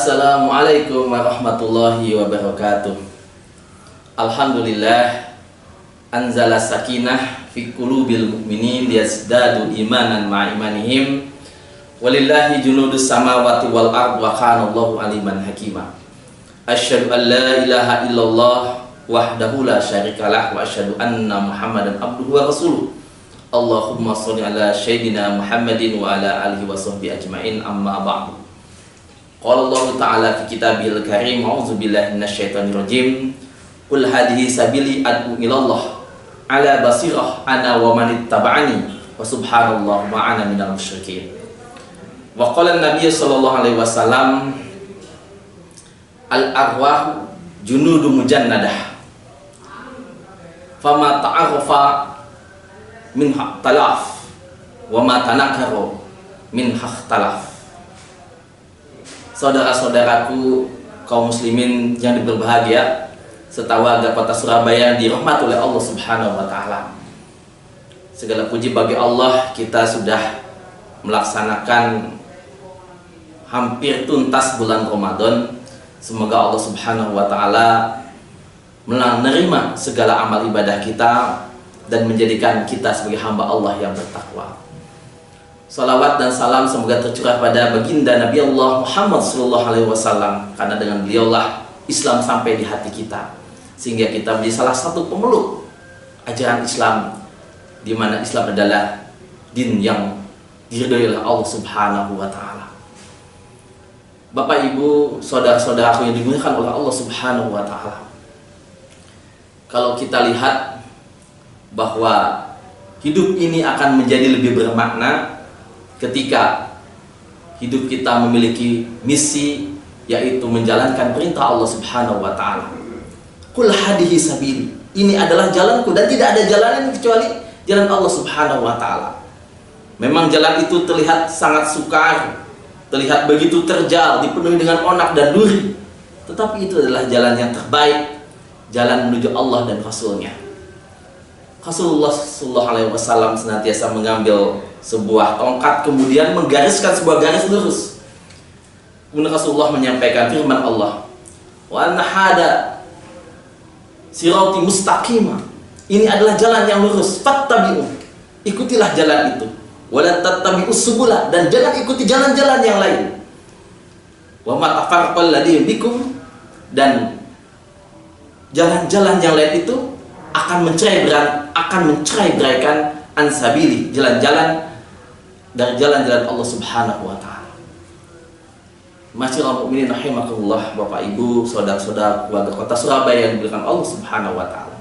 Assalamualaikum warahmatullahi wabarakatuh. Alhamdulillah anzala sakinah fi qulubil mu'minin liyazdadu imanan ma'a imanihim. Walillahi junudus samawati wal ard wa kana Allahu aliman hakima. Asyhadu an la ilaha illallah wahdahu la syarikalah wa asyhadu anna Muhammadan abduhu wa rasuluh. Allahumma shalli ala sayyidina Muhammadin wa ala alihi wa sahbihi ajmain, amma ba'du. Qala Allah Ta'ala fi kitabil karim, a'udzu billahi minasyaitonir rajim. Qul hadhihi sabili ad'u ilallah ala basirah ana wa man ittaba'ani wa subhanallah wa ana minal musyrikin. Wa qala an-nabiy sallallahu alaihi wasallam, al-arwah junudu mujannadah fama ta'arafa min talaf wa ma tanakaro min talaf. Saudara-saudaraku kaum muslimin yang berbahagia, serta warga kota Surabaya yang dirahmati oleh Allah Subhanahu wa taala. Segala puji bagi Allah, kita sudah melaksanakan hampir tuntas bulan Ramadan. Semoga Allah Subhanahu wa taala menerima segala amal ibadah kita dan menjadikan kita sebagai hamba Allah yang bertakwa. Salawat dan salam semoga tercurah pada baginda Nabi Allah Muhammad SAW, karena dengan beliaulah Islam sampai di hati kita, sehingga kita menjadi salah satu pemeluk ajaran Islam, di mana Islam adalah din yang diridhoi oleh Allah Subhanahu wa taala. Bapak Ibu, saudara-saudaraku yang dimuliakan oleh Allah Subhanahu wa taala. Kalau kita lihat bahwa hidup ini akan menjadi lebih bermakna ketika hidup kita memiliki misi, yaitu menjalankan perintah Allah Subhanahu wa taala. Qul hadhihi sabili, ini adalah jalanku dan tidak ada jalan lain kecuali jalan Allah Subhanahu wa taala. Memang jalan itu terlihat sangat sukar, terlihat begitu terjal, dipenuhi dengan onak dan duri, tetapi itu adalah jalan yang terbaik, jalan menuju Allah dan Rasul-Nya. Rasulullah SAW senantiasa mengambil sebuah tongkat, kemudian menggariskan sebuah garis lurus. Kemudian Rasulullah menyampaikan firman Allah, wa anna hada sirati mustaqimah, ini adalah jalan yang lurus, fattabi'u, ikutilah jalan itu, wala tattabi'us subula, dan jangan ikuti jalan-jalan yang lain, wa ma tafarraqal ladzi bikum, dan jalan-jalan yang lain itu akan mencerai-beraikan ansabili, jalan-jalan dari jalan-jalan Allah Subhanahu wa taala. Masyiral mukminin rahimakumullah, Bapak Ibu, saudara-saudara warga kota Surabaya yang dimuliakan Allah Subhanahu wa taala.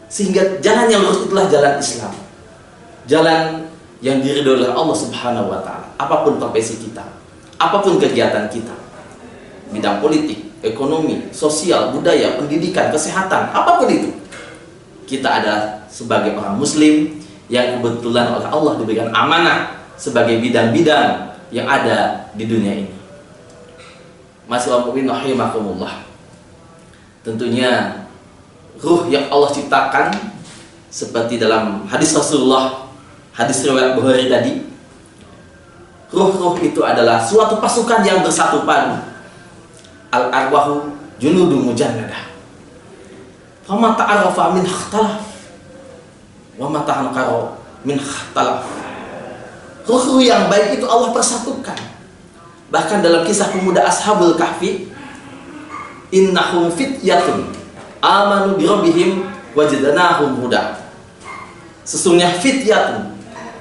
Sehingga jalan yang lurus itulah jalan Islam. Jalan yang diridhoi oleh Allah Subhanahu wa taala. Apapun profesi kita, apapun kegiatan kita, bidang politik, ekonomi, sosial, budaya, pendidikan, kesehatan, apapun itu, kita adalah sebagai orang muslim yang kebetulan oleh Allah diberikan amanah sebagai bidang-bidang yang ada di dunia ini. Masyiral mukminin rahimakumullah. Tentunya ruh yang Allah ciptakan seperti dalam hadis Rasulullah, hadis riwayat Bukhari tadi, ruh-ruh itu adalah suatu pasukan yang bersatu padu. Al-arwahu junudun mujannadah. Fama ta'arafa min ikhtalaf wa ma tahankara min ikhtalaf. Ruh yang baik itu Allah persatukan. Bahkan dalam kisah pemuda Ashabul Kahfi, innahum fityatun amanu bi rabbihim wajadnahum huda. Sesungguhnya fityatun,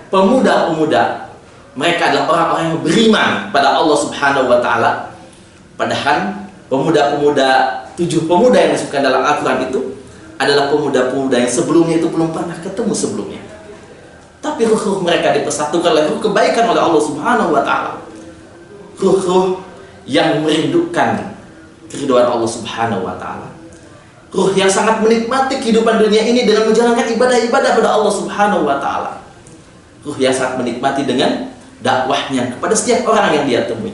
pemuda-pemuda, mereka adalah orang-orang yang beriman pada Allah Subhanahu wa taala. Padahal pemuda-pemuda, 7 pemuda yang disebutkan dalam Al-Quran itu adalah pemuda-pemuda yang sebelumnya itu belum pernah ketemu sebelumnya. Tapi ruh-ruh mereka dipersatukan oleh ruh kebaikan oleh Allah Subhanahu wa taala. Ruh-ruh yang merindukan keridhaan Allah Subhanahu wa taala. Ruh yang sangat menikmati kehidupan dunia ini dengan menjalankan ibadah-ibadah kepada Allah Subhanahu wa taala. Ruh yang sangat menikmati dengan dakwahnya kepada setiap orang yang dia temui.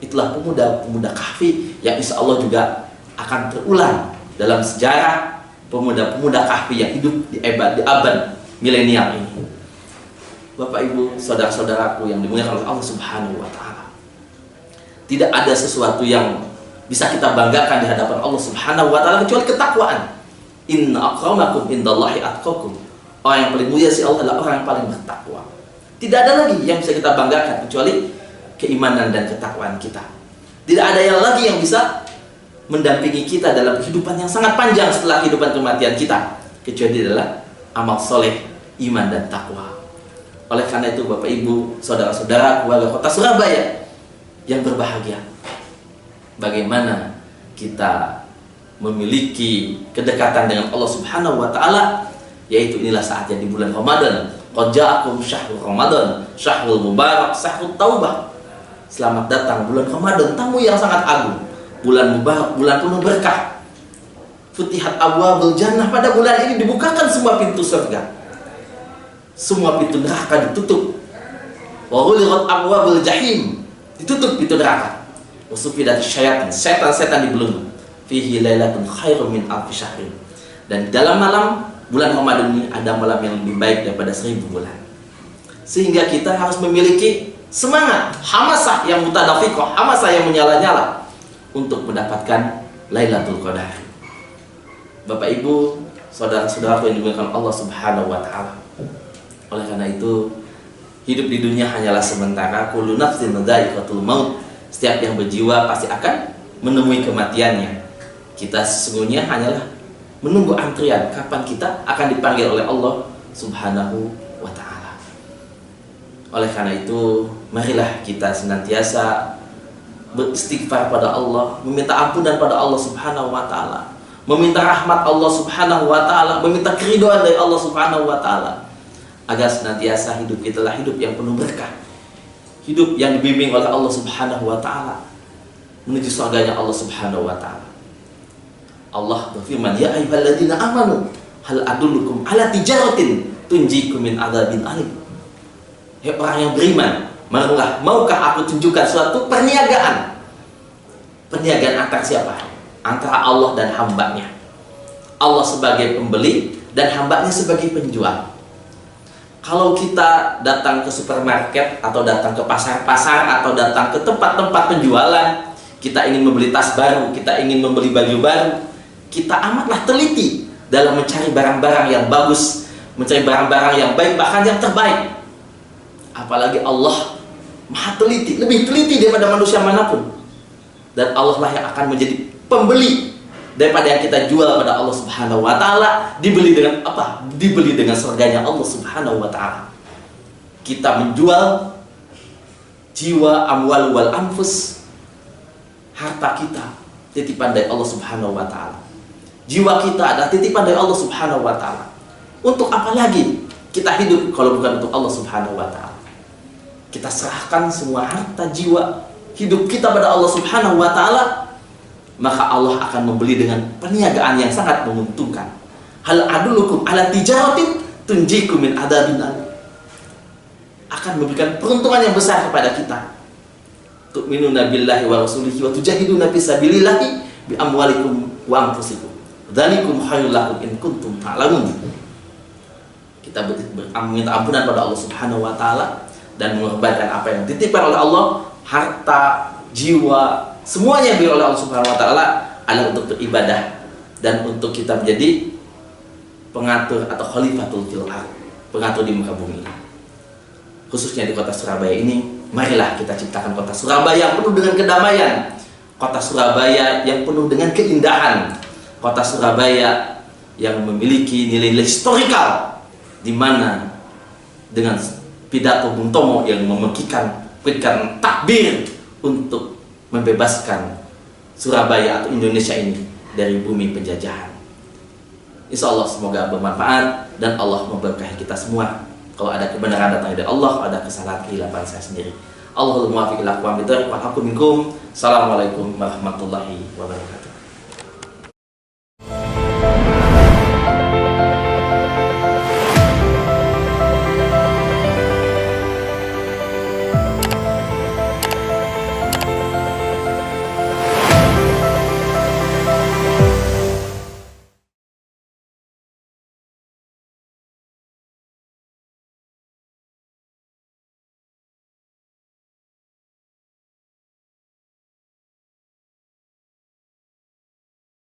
Itulah pemuda-pemuda Kahfi yang insya Allah juga akan terulang dalam sejarah pemuda-pemuda Kahfi yang hidup di abad milenial ini. Bapak Ibu, saudara-saudaraku yang dimuliakan oleh Allah Subhanahu wa taala. Tidak ada sesuatu yang bisa kita banggakan di hadapan Allah Subhanahu wa taala kecuali ketakwaan. Inna akramakum indallahi atqakum. Orang yang paling mulia si Allah adalah orang yang paling bertakwa. Tidak ada lagi yang bisa kita banggakan kecuali keimanan dan ketakwaan kita. Tidak ada yang lagi yang bisa mendampingi kita dalam kehidupan yang sangat panjang setelah kehidupan kematian kita kecuali adalah amal soleh, iman dan takwa. Oleh karena itu Bapak Ibu, saudara-saudara, warga kota Surabaya yang berbahagia, bagaimana kita memiliki kedekatan dengan Allah Subhanahu wa taala, yaitu inilah saatnya di bulan Ramadan. Qad ja'akum syahrul Ramadan, syahrul mubarak, syahrul taubah. Selamat datang bulan Ramadan, tamu yang sangat agung. Bulan mubarak, bulan penuh berkah. Futihat abwabul jannah, pada bulan ini dibukakan semua pintu surga. Semua pintu neraka ditutup. Wa ghuliqat abwabul jahim, ditutup pintu neraka. Wa sufidat syayatin, setan-setan dibelenggu. Fihi lailatun khairum min alfi syahrin. Dan dalam malam bulan Ramadan ini ada malam yang lebih baik daripada 1000 bulan. Sehingga kita harus memiliki semangat, hamasah yang mutadafiqah, hamasah yang menyala-nyala untuk mendapatkan Lailatul Qadar. Bapak Ibu, saudara-saudaraku yang dimuliakan Allah Subhanahu wa taala. Oleh karena itu, hidup di dunia hanyalah sementara. Kullu nafsin dha'iqatul maut. Setiap yang berjiwa pasti akan menemui kematiannya. Kita sesungguhnya hanyalah menunggu antrian kapan kita akan dipanggil oleh Allah Subhanahu wa ta'ala. Oleh karena itu, marilah kita senantiasa beristighfar pada Allah, meminta ampunan pada Allah Subhanahu wa ta'ala, meminta rahmat Allah Subhanahu wa ta'ala, meminta keridhaan dari Allah Subhanahu wa ta'ala, agar senantiasa hidup kita adalah hidup yang penuh berkah, hidup yang dibimbing oleh Allah Subhanahu wa ta'ala menuju surganya Allah Subhanahu wa ta'ala. Allah berfirman, ya ayyuhalladzina amanu hal adullukum ala tijaratin tunjikum min adzabin alim. Hei orang yang beriman, maukah aku tunjukkan suatu perniagaan? Perniagaan antara siapa? Antara Allah dan hambanya. Allah sebagai pembeli dan hambanya sebagai penjual. Kalau kita datang ke supermarket atau datang ke pasar-pasar atau datang ke tempat-tempat penjualan, kita ingin membeli tas baru, kita ingin membeli baju baru, kita amatlah teliti dalam mencari barang-barang yang bagus, mencari barang-barang yang baik, bahkan yang terbaik. Apalagi Allah maha teliti, lebih teliti daripada manusia manapun. Dan Allah lah yang akan menjadi pembeli daripada yang kita jual pada Allah Subhanahu wa ta'ala. Dibeli dengan apa? Dibeli dengan surganya Allah Subhanahu wa ta'ala. Kita menjual jiwa, amwal wal anfus, harta kita titipan dari Allah Subhanahu wa ta'ala. Jiwa kita adalah titipan dari Allah Subhanahu wa ta'ala. Untuk apa lagi kita hidup kalau bukan untuk Allah Subhanahu wa ta'ala? Kita serahkan semua harta, jiwa, hidup kita pada Allah Subhanahu wa ta'ala, maka Allah akan membeli dengan perniagaan yang sangat menguntungkan. Hal adullukum ala tijaratin tunjikum min adzabin alim. Akan memberikan peruntungan yang besar kepada kita. Tu'minuna billahi wa rasulihi wa tujahiduna fi sabilillahi bi amwalikum wa anfusikum. Dzalikum khairul lakum in kuntum ta'lamun. Kita meminta ampunan pada Allah Subhanahu wa ta'ala dan mengorbankan apa yang dititipkan oleh Allah, harta, jiwa, semuanya yang diberi oleh Allah Subhanahu wa ta'ala adalah untuk beribadah dan untuk kita menjadi pengatur atau khalifatul fil ardh, pengatur di muka bumi. Khususnya di kota Surabaya ini, marilah kita ciptakan kota Surabaya yang penuh dengan kedamaian, kota Surabaya yang penuh dengan keindahan, kota Surabaya yang memiliki nilai-nilai historikal, di mana dengan pidato Bung Tomo yang memberikan takbir untuk membebaskan Surabaya atau Indonesia ini dari bumi penjajahan. Insya Allah semoga bermanfaat dan Allah memberkahi kita semua. Kalau ada kebenaran datang dari Allah, kalau ada kesalahan kehilapan saya sendiri. Allahumma muwaffiq ila aqwamit thoriq wal haqqu minkum. Assalamualaikum warahmatullahi wabarakatuh.